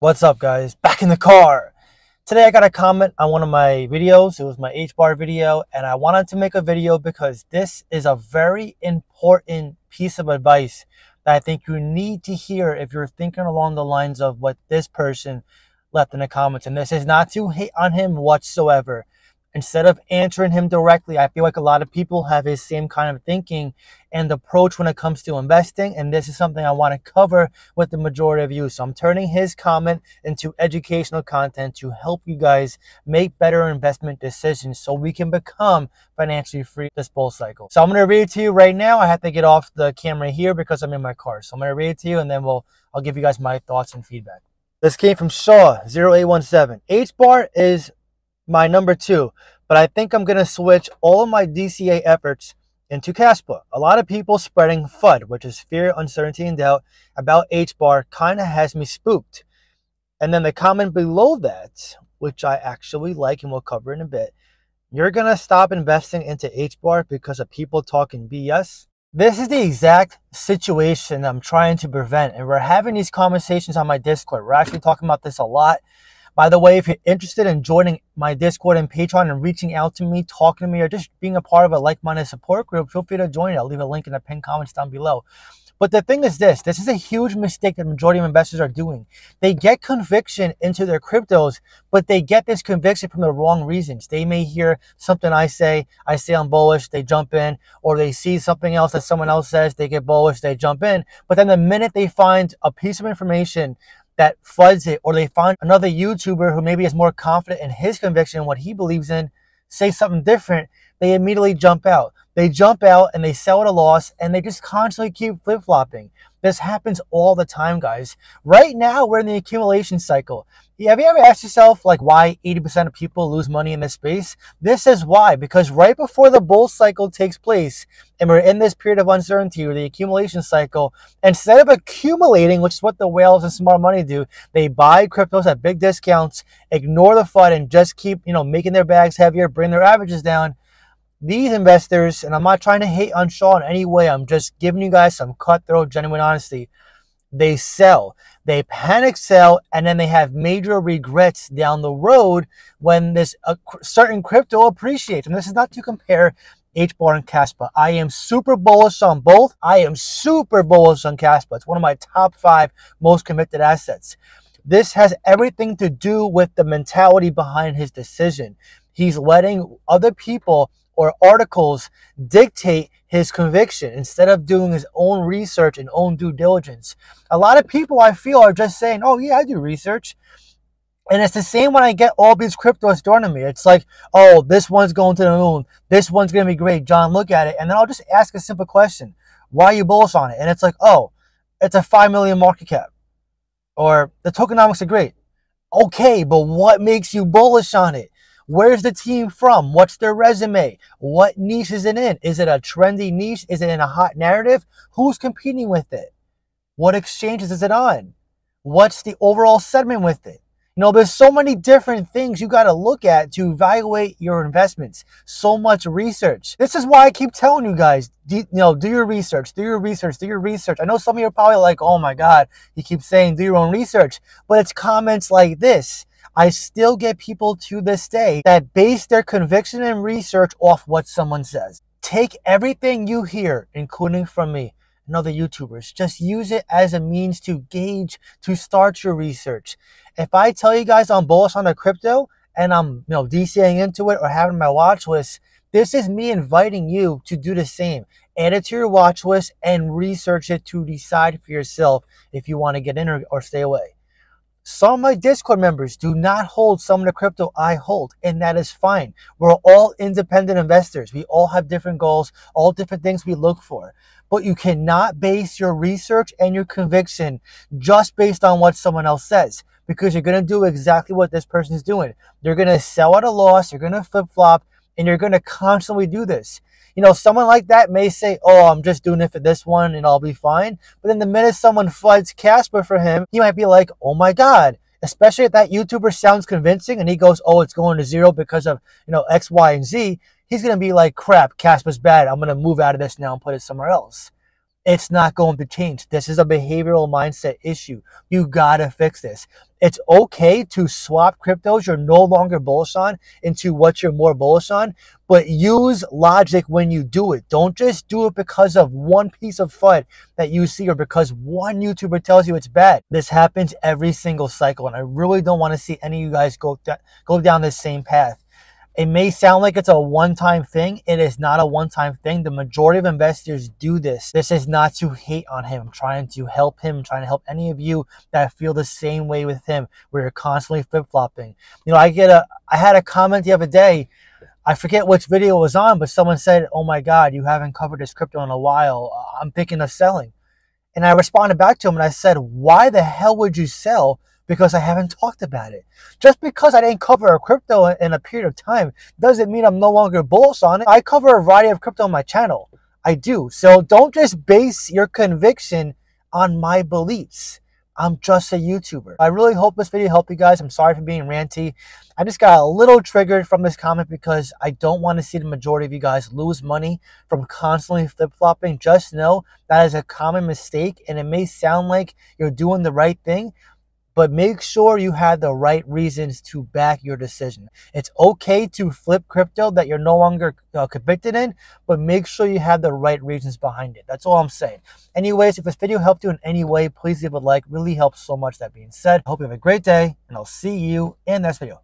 What's up, guys? Back in the car. Today I got a comment on one of my videos. It was my HBAR video, and I wanted to make a video because this is a very important piece of advice that I think you need to hear if you're thinking along the lines of what this person left in the comments. And this is not to hate on him whatsoever. Instead of answering him directly, I feel like a lot of people have his same kind of thinking and approach when it comes to investing. And this is something I want to cover with the majority of you. So I'm turning his comment into educational content to help you guys make better investment decisions so we can become financially free this bull cycle. So I'm going to read it to you right now. I have to get off the camera here because I'm in my car. So I'm going to read it to you and then I'll give you guys my thoughts and feedback. This came from Shaw0817. HBAR is my number 2, but I think I'm going to switch all of my DCA efforts into CASPA. A lot of people spreading FUD, which is fear, uncertainty, and doubt, about HBAR kind of has me spooked. And then the comment below that, which I actually like and we'll cover in a bit, you're going to stop investing into HBAR because of people talking BS. This is the exact situation I'm trying to prevent, and we're having these conversations on my Discord. We're actually talking about this a lot. By the way, if you're interested in joining my Discord and Patreon and reaching out to me, talking to me, or just being a part of a like-minded support group, feel free to join it. I'll leave a link in the pinned comments down below. But the thing is this is a huge mistake that the majority of investors are doing. They get conviction into their cryptos, but they get this conviction from the wrong reasons. They may hear something I say I'm bullish, they jump in, or they see something else that someone else says, they get bullish, they jump in. But then the minute they find a piece of information that floods it, or they find another YouTuber who maybe is more confident in his conviction and what he believes in, say something different, they immediately jump out. They jump out and they sell at a loss, and they just constantly keep flip-flopping. This happens all the time, guys. Right now, we're in the accumulation cycle. Have you ever asked yourself like why 80% of people lose money in this space? This is why, because right before the bull cycle takes place, and we're in this period of uncertainty or the accumulation cycle, instead of accumulating, which is what the whales and smart money do, they buy cryptos at big discounts, ignore the FUD, and just keep, making their bags heavier, bring their averages down. These investors, and I'm not trying to hate on Shaw in any way, I'm just giving you guys some cutthroat, genuine honesty. They sell, they panic sell, and then they have major regrets down the road when this certain crypto appreciates. And this is not to compare HBAR and CASPA. I am super bullish on both. I am super bullish on CASPA. It's one of my top 5 most convicted assets. This has everything to do with the mentality behind his decision. He's letting other people or articles dictate his conviction instead of doing his own research and own due diligence. A lot of people, I feel, are just saying, oh yeah, I do research. And it's the same when I get all these cryptos thrown at me. It's like, oh, this one's going to the moon. This one's going to be great. John, look at it. And then I'll just ask a simple question. Why are you bullish on it? And it's like, oh, it's a 5 million market cap. Or the tokenomics are great. Okay, but what makes you bullish on it? Where's the team from? What's their resume? What niche is it in? Is it a trendy niche? Is it in a hot narrative? Who's competing with it? What exchanges is it on? What's the overall sentiment with it? There's so many different things you got to look at to evaluate your investments. So much research. This is why I keep telling you guys, do your research, do your research, do your research. I know some of you are probably like, oh my God, you keep saying do your own research. But it's comments like this. I still get people to this day that base their conviction and research off what someone says. Take everything you hear, including from me and other YouTubers, just use it as a means to gauge, to start your research. If I tell you guys I'm bullish on a crypto and I'm DCAing into it or having my watch list, this is me inviting you to do the same. Add it to your watch list and research it to decide for yourself if you want to get in or stay away. Some of my Discord members do not hold some of the crypto I hold, and that is fine. We're all independent investors. We all have different goals, all different things we look for. But you cannot base your research and your conviction just based on what someone else says, because you're going to do exactly what this person is doing. They're going to sell at a loss, you're going to flip-flop, and you're going to constantly do this. Someone like that may say, oh, I'm just doing it for this one and I'll be fine. But then the minute someone floods CASPA for him, he might be like, oh my God. Especially if that YouTuber sounds convincing and he goes, oh, it's going to zero because of, X, Y, and Z. He's going to be like, crap, CASPA's bad. I'm going to move out of this now and put it somewhere else. It's not going to change. This is a behavioral mindset issue. You gotta fix this. It's okay to swap cryptos you're no longer bullish on into what you're more bullish on, but use logic when you do it. Don't just do it because of one piece of FUD that you see or because one YouTuber tells you it's bad. This happens every single cycle, and I really don't want to see any of you guys go down this same path. It may sound like it's a one-time thing. It is not a one-time thing. The majority of investors do this. This is not to hate on him. I'm trying to help him. I'm trying to help any of you that feel the same way with him, where you're constantly flip-flopping. You know, I had a comment the other day. I forget which video it was on, but someone said, "Oh my God, you haven't covered this crypto in a while. I'm thinking of selling." And I responded back to him and I said, "Why the hell would you sell? Because I haven't talked about it. Just because I didn't cover a crypto in a period of time doesn't mean I'm no longer bullish on it. I cover a variety of crypto on my channel. I do. So don't just base your conviction on my beliefs. I'm just a YouTuber." I really hope this video helped you guys. I'm sorry for being ranty. I just got a little triggered from this comment because I don't want to see the majority of you guys lose money from constantly flip-flopping. Just know that is a common mistake, and it may sound like you're doing the right thing, but make sure you have the right reasons to back your decision. It's okay to flip crypto that you're no longer convicted in, but make sure you have the right reasons behind it. That's all I'm saying. Anyways, if this video helped you in any way, please leave a like. Really helps so much. That being said, I hope you have a great day, and I'll see you in the next video.